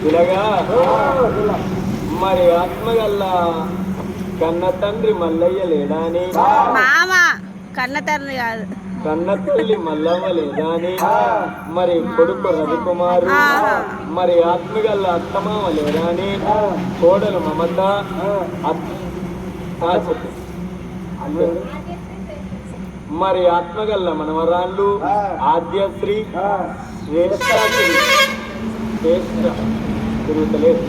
పిల్లగా పిల్లగా మరి ఆత్మగల్ల కన్న తండ్రి మల్లయ్య లేడా అని మామ కన్న తండ్రి కాదు కన్న తల్లి మల్లవ్వ లేదా అని మరి కొడుకు రవికుమారు మరి ఆత్మగల్ల అత్తమామ లేడా అని కోడలు మమత మరి ఆత్మగల్ల మనవరాళ్ళు ఆద్యశ్రీ శ్రేష్ఠ తిరుగుతలేదు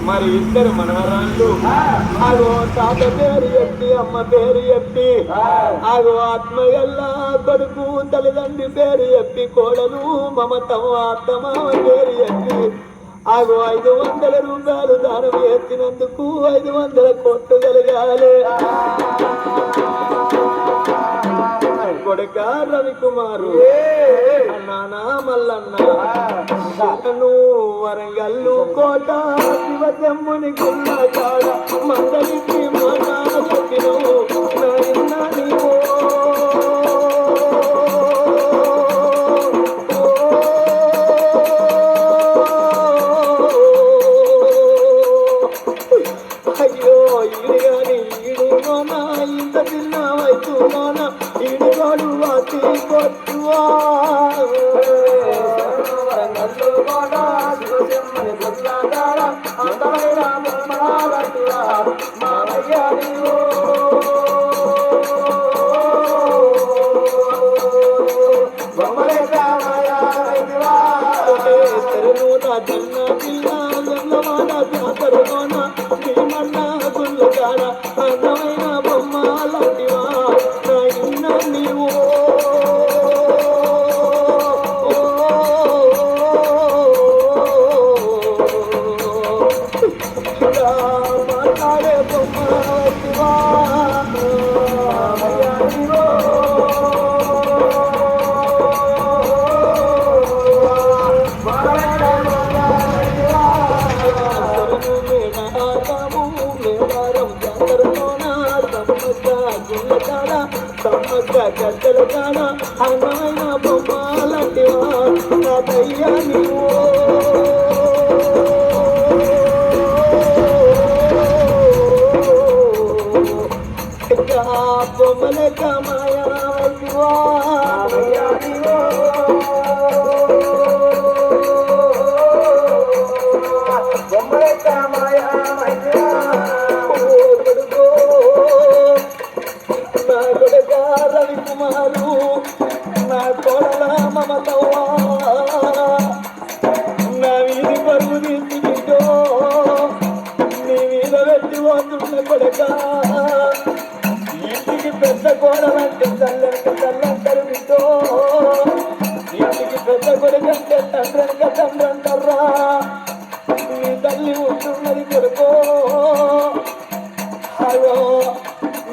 మరి ఇద్దరు మనవరాళ్ళు ఆగో తాత పేరు చెప్పి అమ్మ పేరు చెప్పి ఆగో ఆత్మగల్ల కొడుకు తల్లిదండ్రి పేరు చెప్పి కోడలు మమతమ్మ అత్తమామ పేరు చెప్పి ఆగో 500 రూపాయలు దానం ఎత్తినందుకు 500 కోట్లు కలగాలి కొడుక రవికుమారు నానా మల్లన్న వరంగల్లు కోట శివజమ్ముని గుళ్ళ కాడ మందలికి మాట్లాడు నీవో అయ్యో ఈడుగాని ఈడులోనా ఇంత చిన్న వయసులోనా ఈడుగాడు వాసి కొట్టువా గద్దలు కాడ అందమైన బొమ్మలాంటివా తాతయ్య నీవో బొమ్మలే కమాయా బొమ్మలే కమాయా రవికుమారు నా కోడల మమతవ్వా నా వీధి పరుగు తీసుకుంటో నీ మీద పెట్టి పోతున్న కొడక ఇంటికి పెద్ద కోడలంటే చల్లంటారు బిడ్డో ఇంటికి పెద్ద కొడుకంటే తండ్రి అంటారా నీ తల్లి ఉంటున్నది కొడుకో అయ్యో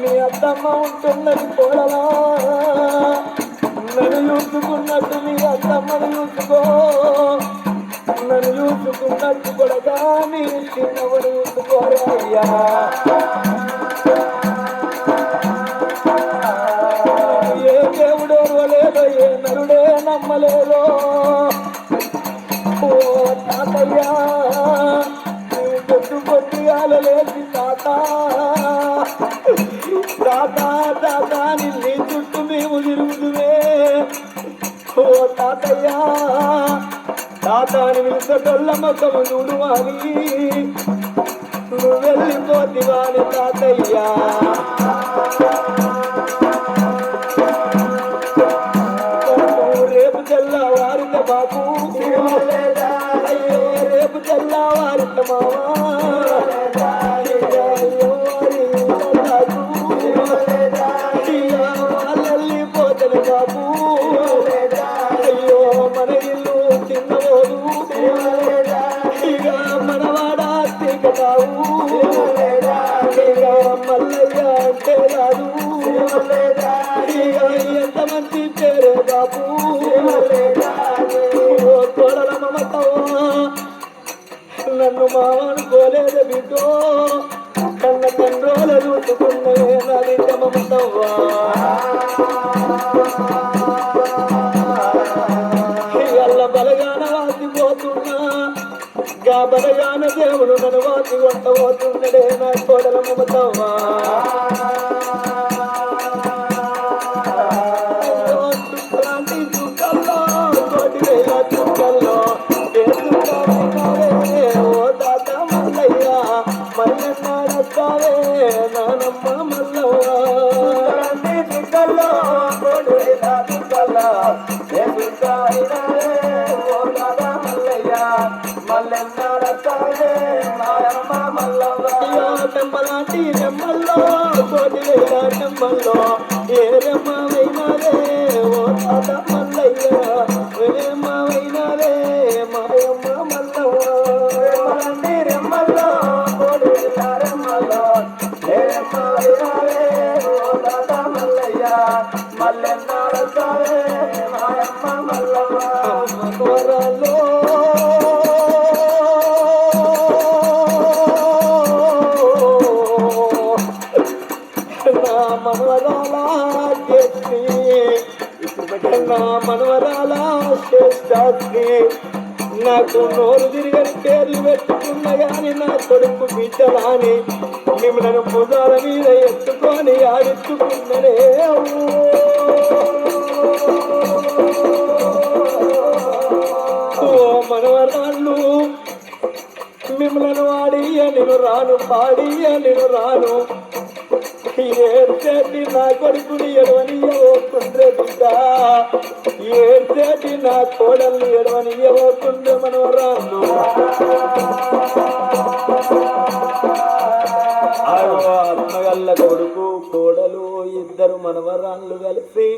నీ అత్తమ్మ ఉంటున్నది కోడలా నన్ను చూసుకున్నట్టు నీ అత్తమ్మను చూసుకో నన్ను చూసుకున్నట్టు కొడగా నీ చిన్నవను చూసుకోరా అయ్యా ఏ దేవుడో లేదో ఏ నరుడే నమ్మలేదో ఓ తాతయ్యా నీవు కొట్టు కొట్టియాలలేసి తాత నీ చుట్టూ మేము తిరుగుతుమే ఓ తాతయ్యా తాతాని పిలిచేటోళ్ళ మొక్కము నువ్వు అని నువ్వు వెళ్ళిపోతివాని తాతయ్యా రేపు తెల్లవారిత బాబు అయ్యో రేపు తెల్లవారిత మావా అయ్యో మన ఇల్లు తిన్నబోదు ఇక మనవాడా తికటావు ఇక మల్లయ్య అంటే రాదు ఇక ఎంతమంది పేరే బాబు కోడల మమతవ్వా నన్ను మావనుకోలేదు బిడ్డో కన్న తండ్రోలు చూసుకున్నవే నా నిజ మమతవ్వా బలగాన వాసిపోతున్నా గా బలగాన దేవుడు నన్ను వాసి వంటబోతున్నాడే నా కోడల మమతవ్వా చుక్కలాంటి చుక్కల్లో కోటి వేల చుక్కల్లో ఓ తాత మల్లయ్య మల్లెన్నాడస్తావే నానమ్మ మల్లవ్వ చుక్కల్లో కోటి వేల చుక్కల్లో ఓ తాత మల్లయ్య మల్లెన్నాడస్తావే నాయమ్మ మల్లవ్వ నెమ్మలాంటి నెమ్మల్లో కోటి వేల నెమ్మల్లో ఏ రెమ్మవైనారే ఓ తాత మల్లయ్య రెమ్మవైనారే మాయమ్మ మల్లవ్వ రెమ్మల్లో కోడి రెమ్మల్లో ఏ రెమ్మవైనారే ఓ తాత మల్లయ్య మల్లెన్నాడతారే మాయమ్మ మల్లవ్వ కోరలో నా మనవరాల శ్రేష్ఠాస్తి నాకు నోరు తిరిగని పేర్లు పెట్టుకున్న గాని నా కొడుకు బిడ్డలాని మిమ్మల్ని భుజాల మీద ఎత్తుకొని ఆడించుకున్ననే ఓ మనవరాళ్ళు మిమ్మల్ని వాడియ నేను రాను పాడియ నేను రాను ఏడ్చేటి నా కొడుకుని ఎడవనియవోకుండ్రే బిడ్డ ఏడ్చేటి నా కోడల్ని ఎడవనియవోకుండ్రే మనవరాళ్ళు ఆత్మగల్ల కొడుకు కోడలు ఇద్దరు మనవరాళ్ళు కలిసి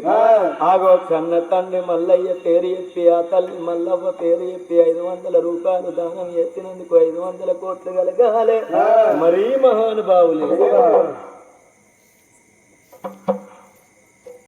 ఆగో కన్న తండ్రి మల్లయ్య పేరు చెప్పి ఆ తల్లి మల్లవ్వ పేరు చెప్పి 500 రూపాయలు దానం చేసినందుకు 500 కోట్లు కలగాలి మరీ మహానుభావులే